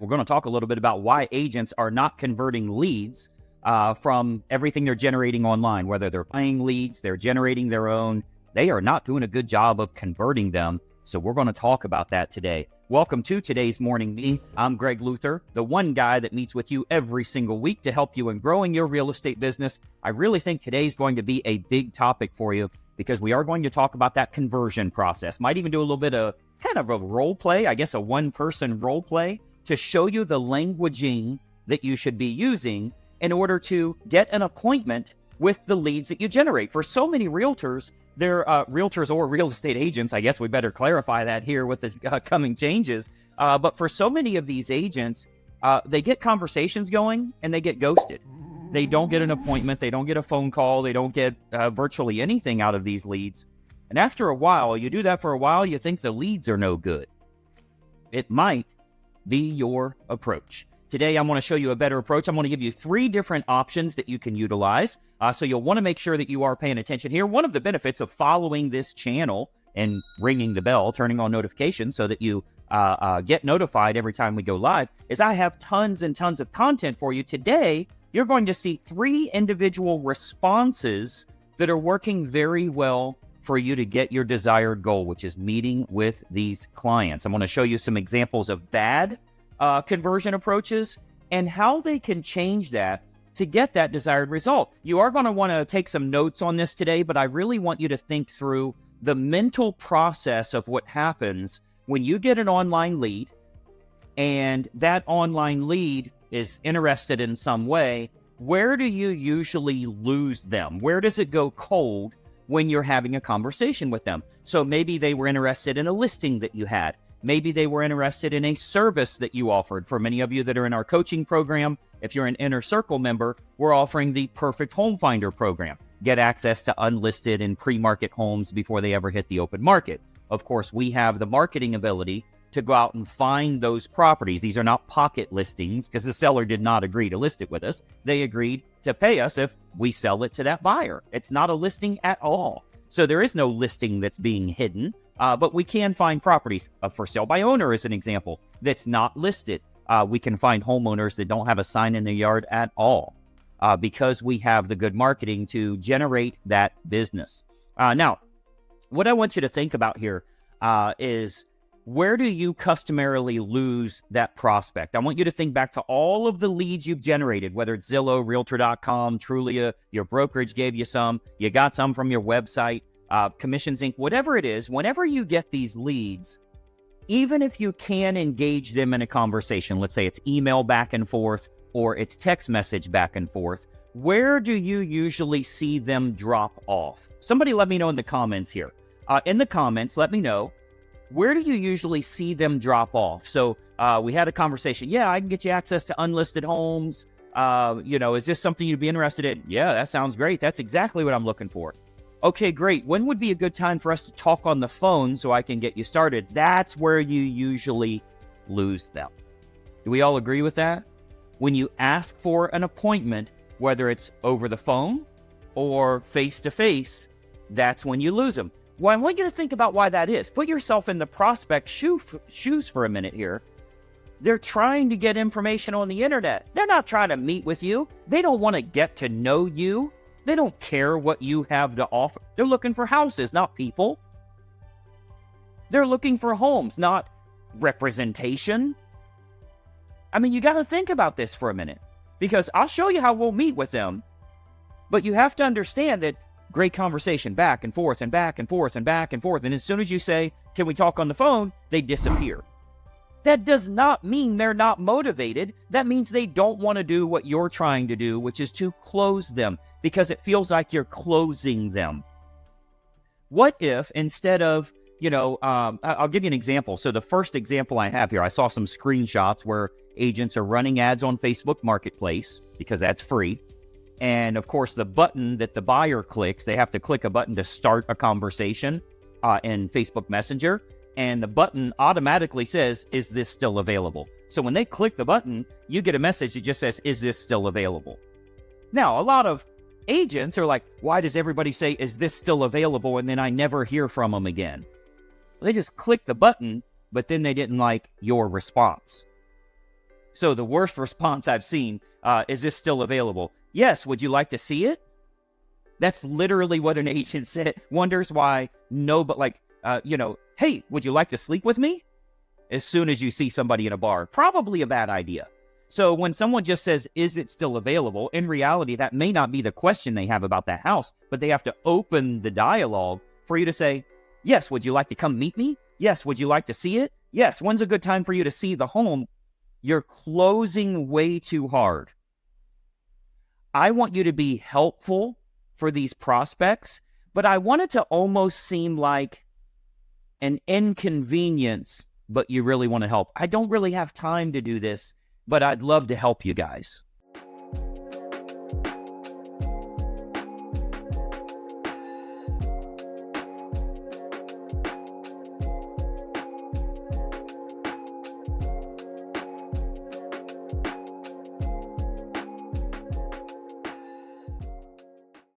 We're going to talk a little bit about why agents are not converting leads from everything they're generating online, whether they're buying leads, they're generating their own. They are not doing a good job of converting them. So we're going to talk about that today. Welcome to today's morning meeting. I'm Greg Luther, the one guy that meets with you every single week to help you in growing your real estate business. I really think today's going to be a big topic for you because we are going to talk about that conversion process. Might even do a little bit of kind of a role play, I guess a one-person role play, to show you the languaging that you should be using in order to get an appointment with the leads that you generate. For so many realtors, they're realtors or real estate agents. I guess we better clarify that here with the coming changes. But for so many of these agents, they get conversations going and they get ghosted. They don't get an appointment. They don't get a phone call. They don't get virtually anything out of these leads. And after a while, you do that for a while, you think the leads are no good. It might be your approach. Today, I want to show you a better approach. I'm going to give you 3 different options that you can utilize. So you'll want to make sure that you are paying attention here. One of the benefits of following this channel and ringing the bell, turning on notifications so that you get notified every time we go live, is I have tons and tons of content for you. Today, you're going to see 3 individual responses that are working very well for you to get your desired goal, which is meeting with these clients. I'm going to show you some examples of bad conversion approaches and how they can change that to get that desired result. You are going to want to take some notes on this today, but I really want you to think through the mental process of what happens when you get an online lead and that online lead is interested in some way. Where do you usually lose them? Where does it go cold when you're having a conversation with them? So maybe they were interested in a listing that you had. Maybe they were interested in a service that you offered. For many of you that are in our coaching program, if you're an Inner Circle member, we're offering the Perfect Home Finder program. Get access to unlisted and pre-market homes before they ever hit the open market. Of course, we have the marketing ability to go out and find those properties. These are not pocket listings because the seller did not agree to list it with us. They agreed to pay us if we sell it to that buyer. It's not a listing at all. So there is no listing that's being hidden, but we can find properties. A for sale by owner is an example that's not listed. We can find homeowners that don't have a sign in their yard at all because we have the good marketing to generate that business. Now, what I want you to think about here is, where do you customarily lose that prospect? I want you to think back to all of the leads you've generated, whether it's Zillow, Realtor.com, Trulia, your brokerage gave you some, you got some from your website, Commissions Inc., whatever it is. Whenever you get these leads, even if you can engage them in a conversation, let's say it's email back and forth or it's text message back and forth, where do you usually see them drop off? Somebody let me know in the comments here. In the comments, let me know, where do you usually see them drop off? So we had a conversation. Yeah, I can get you access to unlisted homes. Is this something you'd be interested in? Yeah, that sounds great. That's exactly what I'm looking for. Okay, great. When would be a good time for us to talk on the phone so I can get you started? That's where you usually lose them. Do we all agree with that? When you ask for an appointment, whether it's over the phone or face-to-face, that's when you lose them. Well, I want you to think about why that is. Put yourself in the prospect's shoes for a minute here. They're trying to get information on the internet. They're not trying to meet with you. They don't want to get to know you. They don't care what you have to offer. They're looking for houses, not people. They're looking for homes, not representation. I mean, you got to think about this for a minute, because I'll show you how we'll meet with them. But you have to understand that great conversation back and forth and back and forth and back and forth. And as soon as you say, can we talk on the phone? They disappear. That does not mean they're not motivated. That means they don't want to do what you're trying to do, which is to close them, because it feels like you're closing them. What if instead of, I'll give you an example. So the first example I have here, I saw some screenshots where agents are running ads on Facebook Marketplace because that's free. And of course, the button that the buyer clicks, they have to click a button to start a conversation in Facebook Messenger. And the button automatically says, is this still available? So when they click the button, you get a message that just says, is this still available? Now, a lot of agents are like, why does everybody say, is this still available? And then I never hear from them again. They just clicked the button, but then they didn't like your response. So the worst response I've seen, is this still available? Yes, would you like to see it? That's literally what an agent said. Wonders why hey, would you like to sleep with me? As soon as you see somebody in a bar, probably a bad idea. So when someone just says, is it still available? In reality, that may not be the question they have about that house, but they have to open the dialogue for you to say, yes, would you like to come meet me? Yes, would you like to see it? Yes, when's a good time for you to see the home? You're closing way too hard. I want you to be helpful for these prospects, but I want it to almost seem like an inconvenience, but you really want to help. I don't really have time to do this, but I'd love to help you guys.